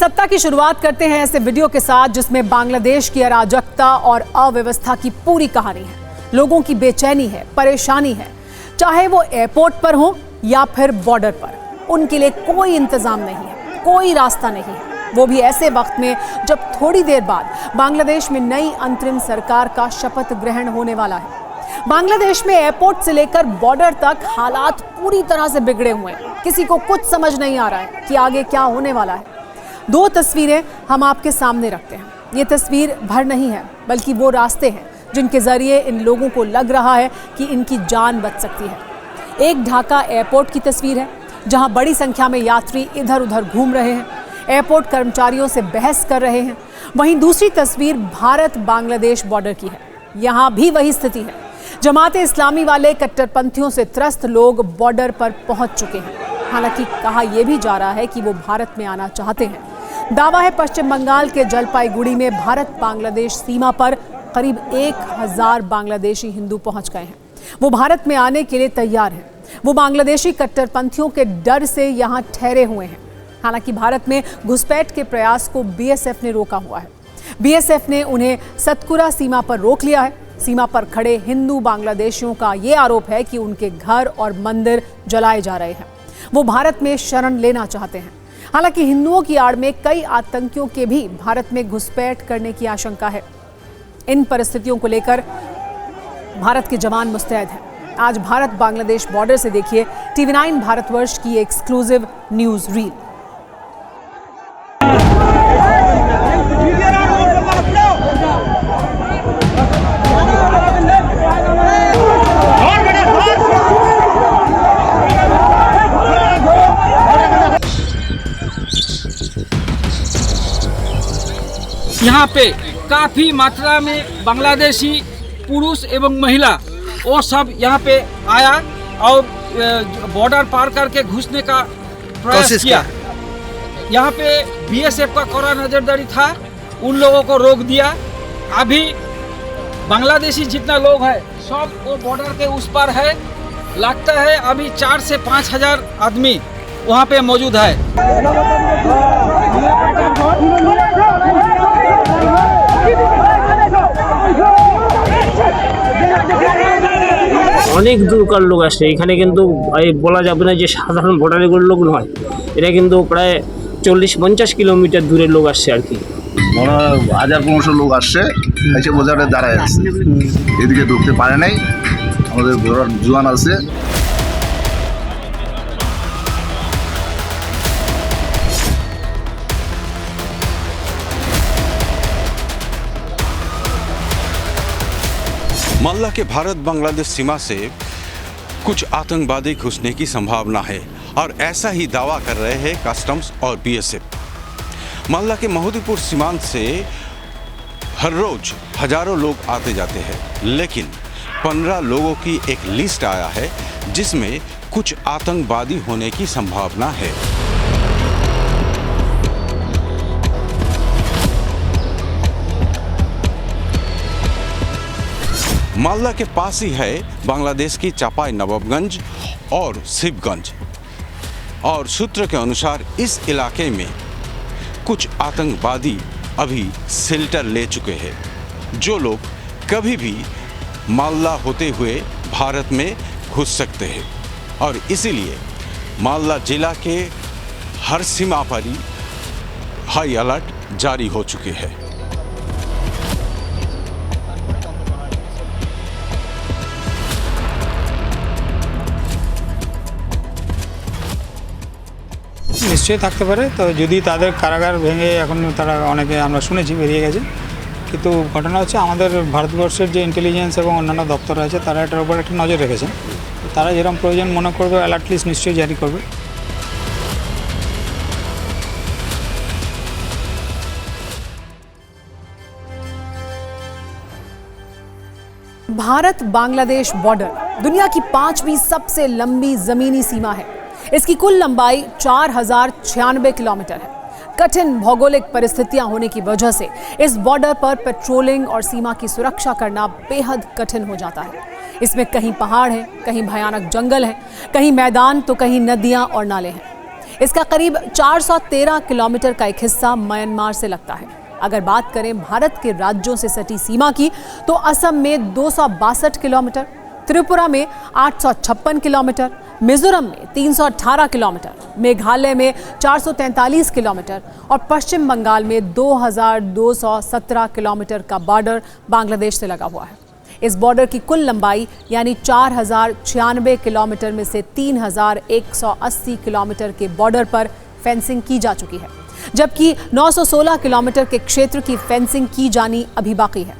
सप्ताह की शुरुआत करते हैं ऐसे वीडियो के साथ जिसमें बांग्लादेश की अराजकता और अव्यवस्था की पूरी कहानी है। लोगों की बेचैनी है, परेशानी है, चाहे वो एयरपोर्ट पर हो या फिर बॉर्डर पर। उनके लिए कोई इंतजाम नहीं है, कोई रास्ता नहीं है, वो भी ऐसे वक्त में जब थोड़ी देर बाद बांग्लादेश में नई अंतरिम सरकार का शपथ ग्रहण होने वाला है। बांग्लादेश में एयरपोर्ट से लेकर बॉर्डर तक हालात पूरी तरह से बिगड़े हुए हैं। किसी को कुछ समझ नहीं आ रहा है कि आगे क्या होने वाला है। दो तस्वीरें हम आपके सामने रखते हैं। ये तस्वीर भर नहीं है, बल्कि वो रास्ते हैं जिनके जरिए इन लोगों को लग रहा है कि इनकी जान बच सकती है। एक ढाका एयरपोर्ट की तस्वीर है, जहां बड़ी संख्या में यात्री इधर उधर घूम रहे हैं, एयरपोर्ट कर्मचारियों से बहस कर रहे हैं। वहीं दूसरी तस्वीर भारत बांग्लादेश बॉर्डर की है। यहाँ भी वही स्थिति है। जमाते इस्लामी वाले कट्टरपंथियों से त्रस्त लोग बॉर्डर पर पहुंच चुके हैं। हालांकि कहा यह भी जा रहा है कि वो भारत में आना चाहते हैं। दावा है पश्चिम बंगाल के जलपाईगुड़ी में भारत बांग्लादेश सीमा पर करीब 1000 बांग्लादेशी हिंदू पहुंच गए हैं। वो भारत में आने के लिए तैयार हैं। वो बांग्लादेशी कट्टरपंथियों के डर से यहाँ ठहरे हुए हैं। हालांकि भारत में घुसपैठ के प्रयास को बीएसएफ ने रोका हुआ है। बीएसएफ ने उन्हें सतकुरा सीमा पर रोक लिया है। सीमा पर खड़े हिंदू बांग्लादेशियों का ये आरोप है कि उनके घर और मंदिर जलाए जा रहे हैं। वो भारत में शरण लेना चाहते हैं। हालांकि हिंदुओं की आड़ में कई आतंकियों के भी भारत में घुसपैठ करने की आशंका है। इन परिस्थितियों को लेकर भारत के जवान मुस्तैद हैं। आज भारत बांग्लादेश बॉर्डर से देखिए TV9 भारतवर्ष की एक्सक्लूसिव न्यूज रील। यहाँ पे काफी मात्रा में बांग्लादेशी पुरुष एवं महिला वो सब यहाँ पे आया और बॉर्डर पार करके घुसने का प्रयास किया। यहाँ पे बीएसएफ का कड़ा नजरदारी था, उन लोगों को रोक दिया। अभी बांग्लादेशी जितना लोग है सब वो बॉर्डर के उस पार है। लगता है अभी 4 से 5 हजार आदमी वहाँ पे मौजूद है। অনেক দূরকার লোক আসছে এখানে, কিন্তু বলা যাবে না যে সাধারণ ভোটারের লোক নয়। এটা কিন্তু প্রায় 40-50 কিলোমিটার দূরের লোক আসছে আর কি। 1000-1500 লোক আসছে, এসে বোঝাটা দাঁড়ায় আছে, এদিকে ঢুকতে পারে নাই। আমাদের ঘোড়ার জোয়ান আছে। मालदा के भारत बांग्लादेश सीमा से कुछ आतंकवादी घुसने की संभावना है और ऐसा ही दावा कर रहे हैं कस्टम्स और बीएसएफ। मालदा के महोदीपुर सीमांत से हर रोज हजारों लोग आते जाते हैं, लेकिन 15 लोगों की एक लिस्ट आया है जिसमें कुछ आतंकवादी होने की संभावना है। मालदा के पास ही है बांग्लादेश की चापाई नवाबगंज और शिवगंज, और सूत्र के अनुसार इस इलाके में कुछ आतंकवादी अभी शेल्टर ले चुके हैं। जो लोग कभी भी मालदा होते हुए भारत में घुस सकते हैं, और इसीलिए मालदा जिला के हर सीमा पर ही हाई अलर्ट जारी हो चुके हैं। নিশ্চয়ই থাকতে পারে। তো যদি তাদের কারাগার ভেঙে এখন তারা অনেকে আমরা শুনেছি বেরিয়ে গেছে, কিন্তু ঘটনা হচ্ছে আমাদের ভারতবর্ষের যে ইন্টেলিজেন্স এবং অন্যান্য দপ্তর আছে তারা এটার উপর একটা নজর রেখেছেন। তারা যেরকম প্রয়োজন মনে করবে অ্যালার্ট লিস্ট নিশ্চয়ই জারি করবে। भारत बांग्लादेश बॉर्डर दुनिया की 5वीं सबसे लंबी जमीनी सीमा है। इसकी कुल लंबाई 4096 किलोमीटर है। कठिन भौगोलिक परिस्थितियां होने की वजह से इस बॉर्डर पर पेट्रोलिंग और सीमा की सुरक्षा करना बेहद कठिन हो जाता है। इसमें कहीं पहाड़ हैं, कहीं भयानक जंगल हैं, कहीं मैदान तो कहीं नदियां और नाले हैं। इसका करीब 413 किलोमीटर का एक हिस्सा म्यांमार से लगता है। अगर बात करें भारत के राज्यों से सटी सीमा की, तो असम में 262 किलोमीटर, त्रिपुरा में 856 किलोमीटर, मिजोरम में 318 किलोमीटर, मेघालय में 443 किलोमीटर और पश्चिम बंगाल में 2217 किलोमीटर का बॉर्डर बांग्लादेश से लगा हुआ है। इस बॉर्डर की कुल लंबाई यानी 4096 किलोमीटर में से 3180 किलोमीटर के बॉर्डर पर फेंसिंग की जा चुकी है, जबकि 916 किलोमीटर के क्षेत्र की फेंसिंग की जानी अभी बाकी है।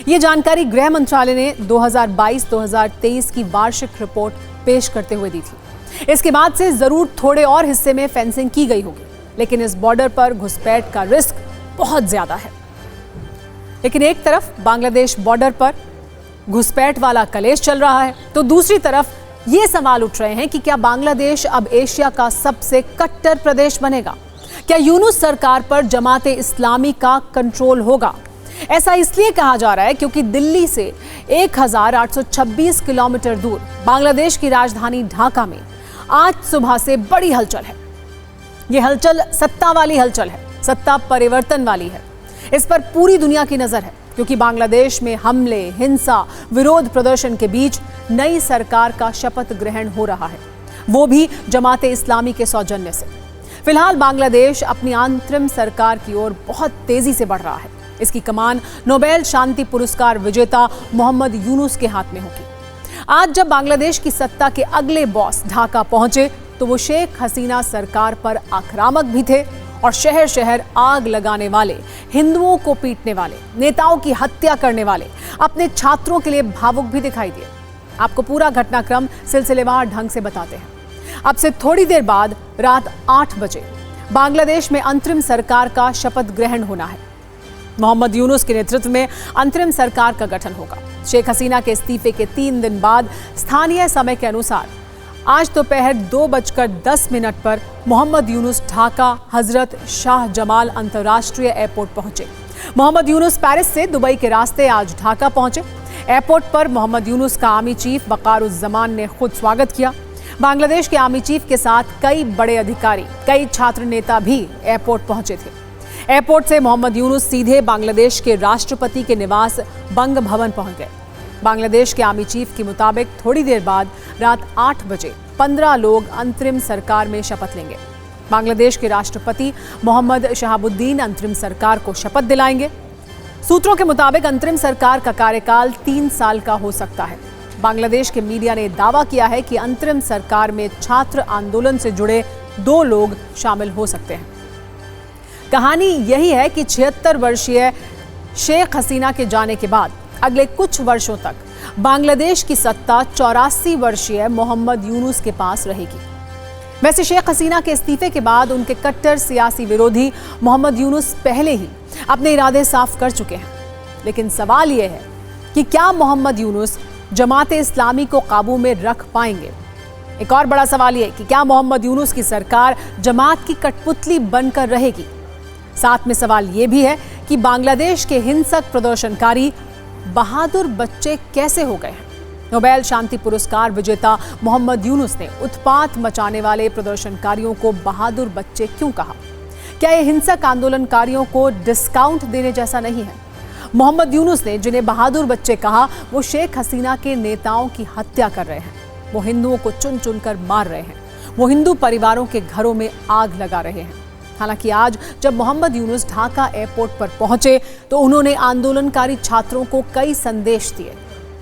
ये जानकारी गृह मंत्रालय ने 2022-2023 की वार्षिक रिपोर्ट पेश करते हुए दी थी। इसके बाद से जरूर थोड़े और हिस्से में फेंसिंग की गई होगी, लेकिन इस बॉर्डर पर घुसपैठ का रिस्क बहुत ज्यादा है। लेकिन एक तरफ बांग्लादेश बॉर्डर पर घुसपैठ वाला कलेश चल रहा है, तो दूसरी तरफ ये सवाल उठ रहे हैं कि क्या बांग्लादेश अब एशिया का सबसे कट्टर प्रदेश बनेगा? क्या यूनुस सरकार पर जमाते इस्लामी का कंट्रोल होगा? ऐसा इसलिए कहा जा रहा है क्योंकि दिल्ली से 1826 किलोमीटर दूर बांग्लादेश की राजधानी ढाका में आज सुबह से बड़ी हलचल है। यह हलचल सत्ता वाली हलचल है, सत्ता परिवर्तन वाली है। इस पर पूरी दुनिया की नजर है, क्योंकि बांग्लादेश में हमले, हिंसा, विरोध प्रदर्शन के बीच नई सरकार का शपथ ग्रहण हो रहा है, वो भी जमाते इस्लामी के सौजन्य से। फिलहाल बांग्लादेश अपनी अंतरिम सरकार की ओर बहुत तेजी से बढ़ रहा है। इसकी कमान नोबेल शांति पुरस्कार विजेता मोहम्मद यूनुस के हाथ में होगी। आज जब बांग्लादेश की सत्ता के अगले बॉस ढाका पहुंचे, तो वो शेख हसीना सरकार पर आक्रामक भी थे और शहर शहर आग लगाने वाले, हिंदुओं को पीटने वाले, नेताओं की हत्या करने वाले, अपने छात्रों के लिए भावुक भी दिखाई दिए। आपको पूरा घटनाक्रम सिलसिलेवार ढंग से बताते हैं। अब से थोड़ी देर बाद रात 8 बजे बांग्लादेश में अंतरिम सरकार का शपथ ग्रहण होना है। मोहम्मद यूनुस के नेतृत्व में अंतरिम सरकार का गठन होगा। शेख हसीना के इस्तीफे के 3 दिन बाद स्थानीय समय के अनुसार आज दोपहर 2:10 पर मोहम्मद यूनुस ढाका हजरत शाह जमाल अंतर्राष्ट्रीय एयरपोर्ट पहुंचे। मोहम्मद यूनुस पेरिस से दुबई के रास्ते आज ढाका पहुंचे। एयरपोर्ट पर मोहम्मद यूनुस का आर्मी चीफ वकारुज्जमान ने खुद स्वागत किया। बांग्लादेश के आर्मी चीफ के साथ कई बड़े अधिकारी, कई छात्र नेता भी एयरपोर्ट पहुंचे थे। एयरपोर्ट से मोहम्मद यूनुस सीधे बांग्लादेश के राष्ट्रपति के निवास बंग भवन पहुंच गए। बांग्लादेश के आर्मी चीफ के मुताबिक थोड़ी देर बाद रात 8 बजे 15 लोग अंतरिम सरकार में शपथ लेंगे। बांग्लादेश के राष्ट्रपति मोहम्मद शहाबुद्दीन अंतरिम सरकार को शपथ दिलाएंगे। सूत्रों के मुताबिक अंतरिम सरकार का कार्यकाल 3 साल का हो सकता है। बांग्लादेश के मीडिया ने दावा किया है कि अंतरिम सरकार में छात्र आंदोलन से जुड़े 2 लोग शामिल हो सकते हैं। कहानी यही है कि 76 वर्षीय शेख हसीना के जाने के बाद अगले कुछ वर्षों तक बांग्लादेश की सत्ता 84 वर्षीय मोहम्मद यूनुस के पास रहेगी। वैसे शेख हसीना के इस्तीफे के बाद उनके कट्टर सियासी विरोधी मोहम्मद यूनुस पहले ही अपने इरादे साफ कर चुके हैं। लेकिन सवाल यह है कि क्या मोहम्मद यूनुस जमाते इस्लामी को काबू में रख पाएंगे? एक और बड़ा सवाल यह कि क्या मोहम्मद यूनुस की सरकार जमात की कठपुतली बनकर रहेगी? साथ में सवाल यह भी है कि बांग्लादेश के हिंसक प्रदर्शनकारी बहादुर बच्चे कैसे हो गए हैं? नोबेल शांति पुरस्कार विजेता मोहम्मद यूनुस ने उत्पात मचाने वाले प्रदर्शनकारियों को बहादुर बच्चे क्यों कहा? क्या यह हिंसक आंदोलनकारियों को डिस्काउंट देने जैसा नहीं है? मोहम्मद यूनुस ने जिन्हें बहादुर बच्चे कहा, वो शेख हसीना के नेताओं की हत्या कर रहे हैं। वो हिंदुओं को चुन चुनकर मार रहे हैं। वो हिंदू परिवारों के घरों में आग लगा रहे हैं। हालांकि आज जब मोहम्मद यूनुस ढाका एयरपोर्ट पर पहुंचे, तो उन्होंने आंदोलनकारी छात्रों को कई संदेश दिए,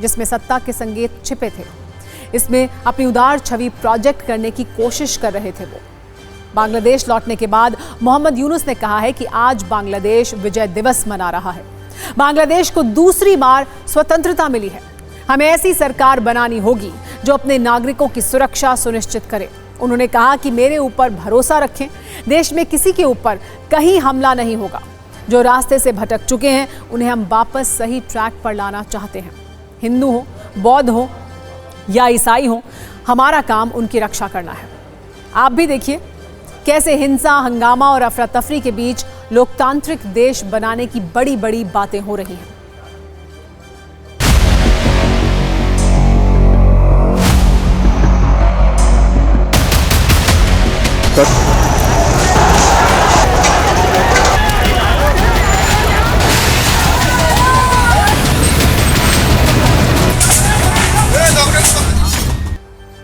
जिसमें सत्ता के संकेत छिपे थे। इसमें अपनी उदार छवि प्रोजेक्ट करने की कोशिश कर रहे थे वो। बांग्लादेश लौटने के बाद मोहम्मद यूनुस ने कहा है कि आज बांग्लादेश विजय दिवस मना रहा है। बांग्लादेश को दूसरी बार स्वतंत्रता मिली है। हमें ऐसी सरकार बनानी होगी जो अपने नागरिकों की सुरक्षा सुनिश्चित करे। उन्होंने कहा कि मेरे ऊपर भरोसा रखें, देश में किसी के ऊपर कहीं हमला नहीं होगा। जो रास्ते से भटक चुके हैं, उन्हें हम वापस सही ट्रैक पर लाना चाहते हैं। हिंदू हो, बौद्ध हो या ईसाई हो, हमारा काम उनकी रक्षा करना है। आप भी देखिए कैसे हिंसा, हंगामा और अफरा तफरी के बीच लोकतांत्रिक देश बनाने की बड़ी बड़ी बातें हो रही हैं।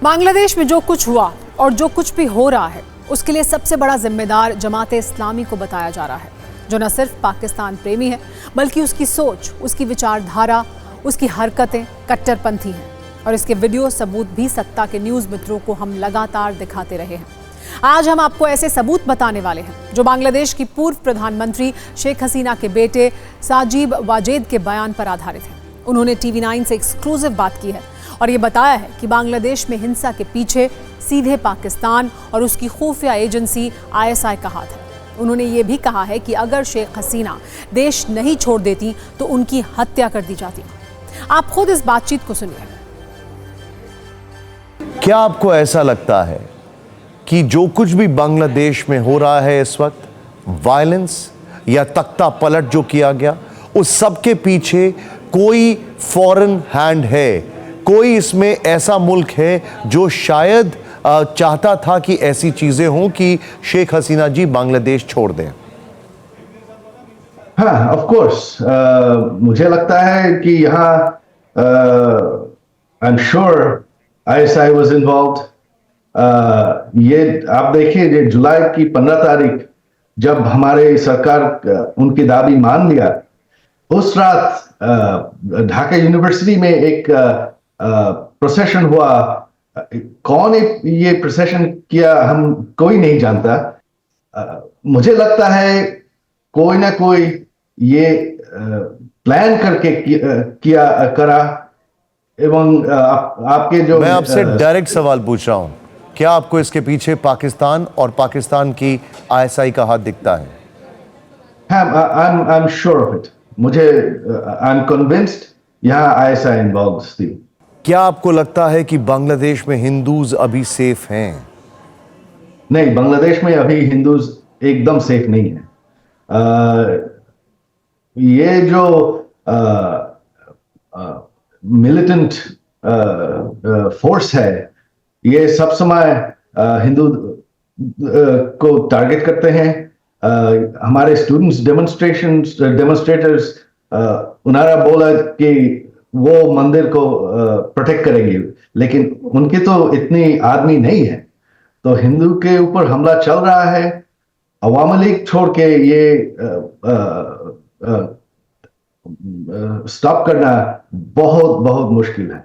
बांग्लादेश में जो कुछ हुआ और जो कुछ भी हो रहा है उसके लिए सबसे बड़ा जिम्मेदार जमात इस्लामी को बताया जा रहा है, जो न सिर्फ पाकिस्तान प्रेमी है बल्कि उसकी सोच, उसकी विचारधारा, उसकी हरकतें कट्टरपंथी हैं। और इसके वीडियो सबूत भी सत्ता के न्यूज़ मित्रों को हम लगातार दिखाते रहे हैं। आज हम आपको ऐसे सबूत बताने वाले हैं जो बांग्लादेश की पूर्व प्रधानमंत्री शेख हसीना के बेटे साजिब वाजेद के बयान पर आधारित है। उन्होंने TV9 से एक्सक्लूसिव बात की है और ये बताया है कि बांग्लादेश में हिंसा के पीछे सीधे पाकिस्तान और उसकी खुफिया एजेंसी ISI का हाथ है। उन्होंने ये भी कहा है कि अगर शेख हसीना देश नहीं छोड़ देती तो उनकी हत्या कर दी जाती। आप खुद इस बातचीत को सुनिए। क्या आपको ऐसा लगता है कि जो कुछ भी बांग्लादेश में हो रहा है इस वक्त, वायलेंस या तख्ता पलट जो किया गया, उस सब के पीछे कोई फॉरेन हैंड है? कोई इसमें ऐसा मुल्क है जो शायद चाहता था कि ऐसी चीजें हों कि शेख हसीना जी बांग्लादेश छोड़ दें? हाँ, ऑफ कोर्स मुझे लगता है कि यहाँ I am sure ISI was involved. ये आप देखिए, ये जुलाई की 15 तारीख जब हमारे सरकार उनकी दाबी मान लिया, उस रात ढाका यूनिवर्सिटी में एक प्रोसेशन हुआ। कौन ये प्रोसेशन किया हम कोई नहीं जानता। मुझे लगता है कोई ना कोई ये प्लान करके करा। एवं आपके जो मैं आपसे डायरेक्ट सवाल पूछ रहा हूं, क्या आपको इसके पीछे पाकिस्तान और पाकिस्तान की ISI का हाथ दिखता है? I am sure of it. मुझे आई एम कन्विंस्ड यहाँ ISI इन्वॉल्व थी। क्या आपको लगता है कि बांग्लादेश में हिंदूज अभी सेफ हैं? नहीं, बांग्लादेश में अभी हिंदूज एकदम सेफ नहीं है। ये जो मिलिटेंट फोर्स है, ये सब समय हिंदू को टारगेट करते हैं। हमारे स्टूडेंट्स डेमोन्स्ट्रेटर्स उनारा बोला कि वो मंदिर को प्रोटेक्ट करेंगे, लेकिन उनके तो इतनी आदमी नहीं है। तो हिंदू के ऊपर हमला चल रहा है। अवामी लीग छोड़ के ये स्टॉप करना बहुत बहुत मुश्किल है।